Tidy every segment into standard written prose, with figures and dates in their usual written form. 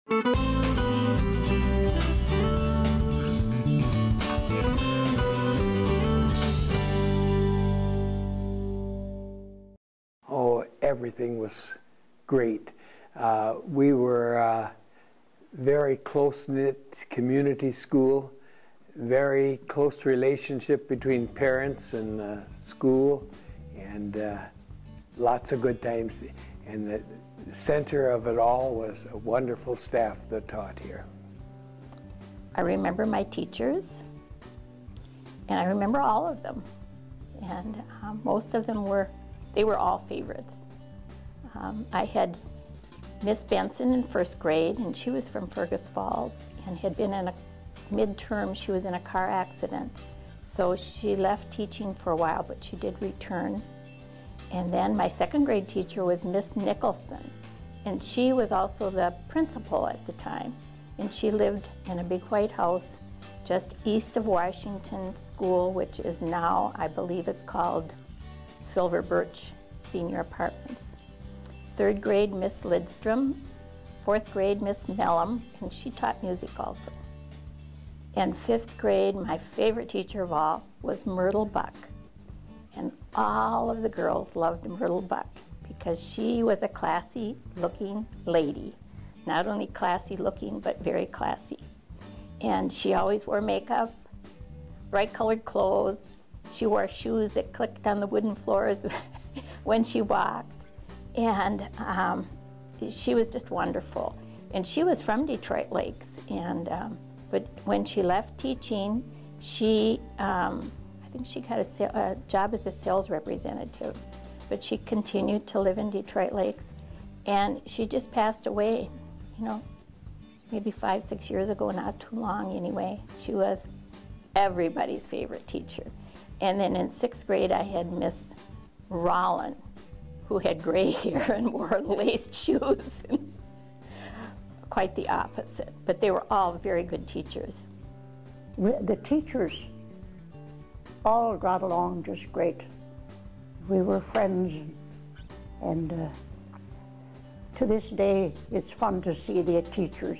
Oh, everything was great. We were a very close-knit community school, very close relationship between parents and school, and lots of good times. And the center of it all was a wonderful staff that taught here. I remember my teachers, and I remember all of them. And most of them they were all favorites. I had Miss Benson in first grade, and she was from Fergus Falls, and had been in a midterm, she was in a car accident. So she left teaching for a while, but she did return. And then my second grade teacher was Miss Nicholson, and she was also the principal at the time. And she lived in a big white house just east of Washington School, which is now, I believe it's called Silver Birch Senior Apartments. Third grade, Miss Lidstrom. Fourth grade, Miss Mellum, and she taught music also. And fifth grade, my favorite teacher of all was Myrtle Buck. And all of the girls loved Myrtle Buck because she was a classy looking lady. Not only classy looking, but very classy. And she always wore makeup, bright colored clothes. She wore shoes that clicked on the wooden floors when she walked. And she was just wonderful. And she was from Detroit Lakes. And but when she left teaching, she, I think she got a job as a sales representative. But she continued to live in Detroit Lakes. And she just passed away, you know, maybe 5, 6 years ago, not too long anyway. She was everybody's favorite teacher. And then in 6th grade, I had Miss Rollin, who had gray hair and wore laced shoes. Quite the opposite, but they were all very good teachers. The teachers all got along just great. We were friends, and to this day, it's fun to see the teachers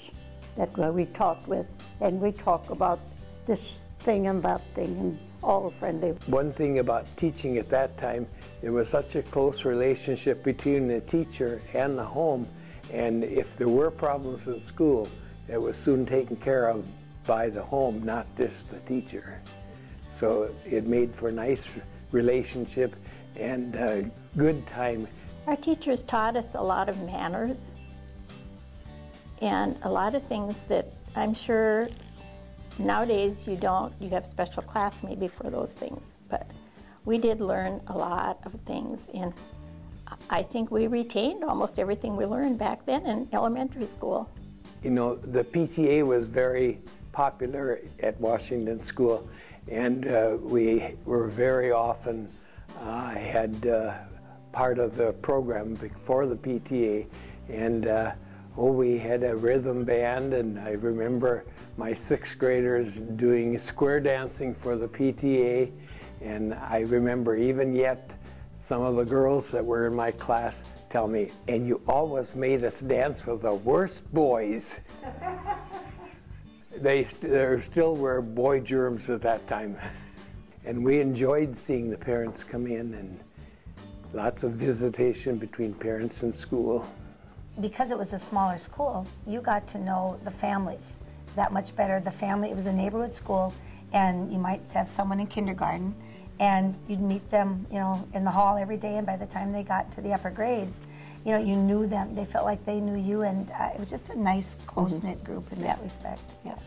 that we taught with, and we talk about this thing and that thing, and all friendly. One thing about teaching at that time, there was such a close relationship between the teacher and the home, and if there were problems in school, it was soon taken care of by the home, not just the teacher. So it made for a nice relationship and a good time. Our teachers taught us a lot of manners and a lot of things that I'm sure nowadays you have special class maybe for those things, but we did learn a lot of things, and I think we retained almost everything we learned back then in elementary school. You know, the PTA was very popular at Washington School, and we were very often had part of the program for the PTA, and we had a rhythm band, and I remember my 6th graders doing square dancing for the PTA, and I remember even yet some of the girls that were in my class tell me, and you always made us dance with the worst boys. There still were boy germs at that time. And we enjoyed seeing the parents come in, and lots of visitation between parents and school. Because it was a smaller school, you got to know the families that much better. The family, it was a neighborhood school, and you might have someone in kindergarten, and you'd meet them, you know, in the hall every day, and by the time they got to the upper grades, you know, you knew them. They felt like they knew you, and it was just a nice, close-knit group in that respect. Yeah.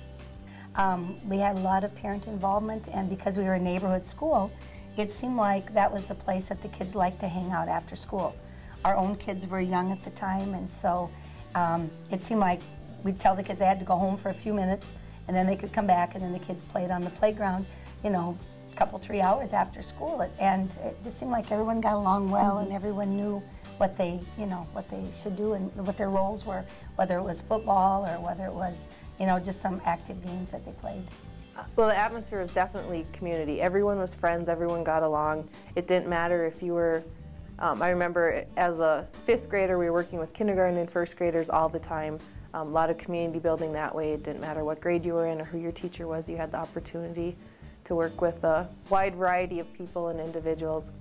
We had a lot of parent involvement, and because we were a neighborhood school, it seemed like that was the place that the kids liked to hang out after school. Our own kids were young at the time, and so it seemed like we'd tell the kids they had to go home for a few minutes, and then they could come back, and then the kids played on the playground, you know, a couple, 3 hours after school. And it just seemed like everyone got along well, and everyone knew what they, you know, what they should do and what their roles were, whether it was football or whether it was, you know, just some active games that they played. Well, the atmosphere was definitely community. Everyone was friends, everyone got along. It didn't matter if you were, I remember as a 5th grader, we were working with kindergarten and 1st graders all the time. A lot of community building that way. It didn't matter what grade you were in or who your teacher was. You had the opportunity to work with a wide variety of people and individuals.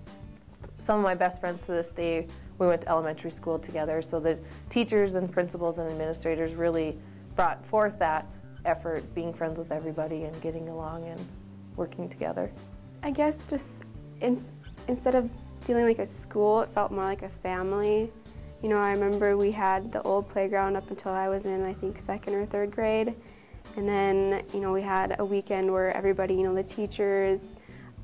Some of my best friends to this day, we went to elementary school together, so the teachers and principals and administrators really brought forth that effort, being friends with everybody and getting along and working together. I guess just instead of feeling like a school, it felt more like a family. You know, I remember we had the old playground up until I was in, I think, 2nd or 3rd grade. And then, you know, we had a weekend where everybody, you know, the teachers,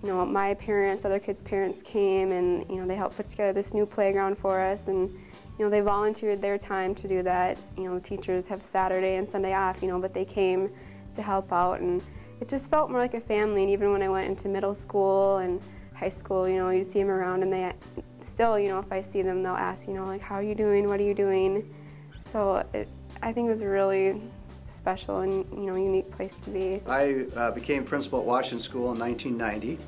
you know, my parents, other kids' parents came and, you know, they helped put together this new playground for us. And, you know, they volunteered their time to do that. You know, teachers have Saturday and Sunday off, you know, but they came to help out. And it just felt more like a family. And even when I went into middle school and high school, you know, you'd see them around and they still, you know, if I see them, they'll ask, you know, like, how are you doing? What are you doing? So I think it was a really special and, you know, unique place to be. I became principal at Washington School in 1990,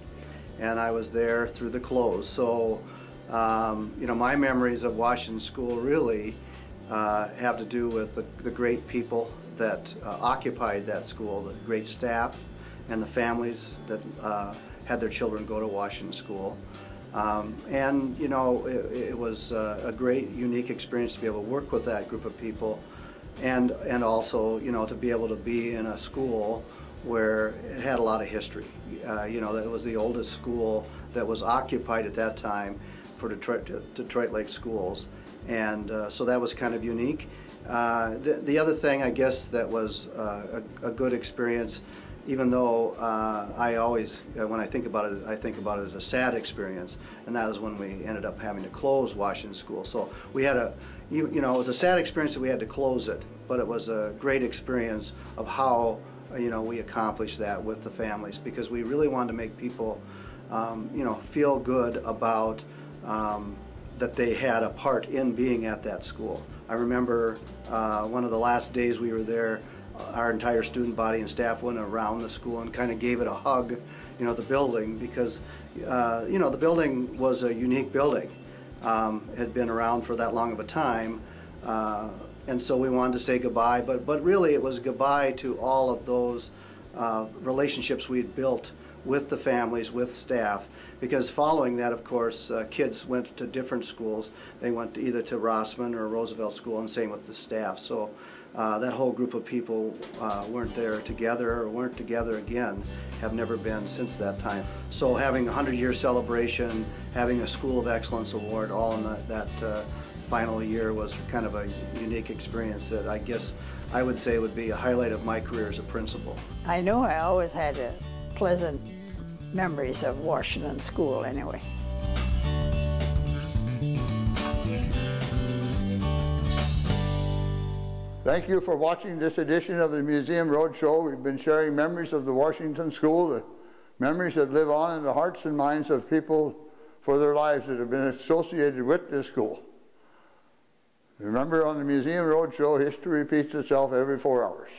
and I was there through the close. So, you know, my memories of Washington School really have to do with the great people that occupied that school, the great staff, and the families that had their children go to Washington School. And, you know, it was a great, unique experience to be able to work with that group of people, and also, you know, to be able to be in a school where it had a lot of history. You know, that was the oldest school that was occupied at that time for Detroit Lake Schools, and so that was kind of unique. The other thing, I guess, that was a good experience, even though I always, when I think about it as a sad experience, and that is when we ended up having to close Washington School. So we had you know, it was a sad experience that we had to close it, but it was a great experience of how, you know, we accomplished that with the families, because we really wanted to make people, you know, feel good about that they had a part in being at that school. I remember one of the last days we were there, our entire student body and staff went around the school and kind of gave it a hug, you know, the building, because, you know, the building was a unique building. It had been around for that long of a time, and so we wanted to say goodbye, but really it was goodbye to all of those relationships we had built with the families, with staff, because following that, of course, kids went to different schools. They went either to Rossman or Roosevelt School, and same with the staff. So that whole group of people weren't there together, or weren't together again, have never been since that time. So having a 100-year celebration, having a School of Excellence Award, all in that final year was kind of a unique experience that I guess I would say would be a highlight of my career as a principal. I know I always had pleasant memories of Washington School anyway. Thank you for watching this edition of the Museum Roadshow. We've been sharing memories of the Washington School, the memories that live on in the hearts and minds of people for their lives that have been associated with this school. Remember, on the Museum Roadshow, history repeats itself every 4 hours.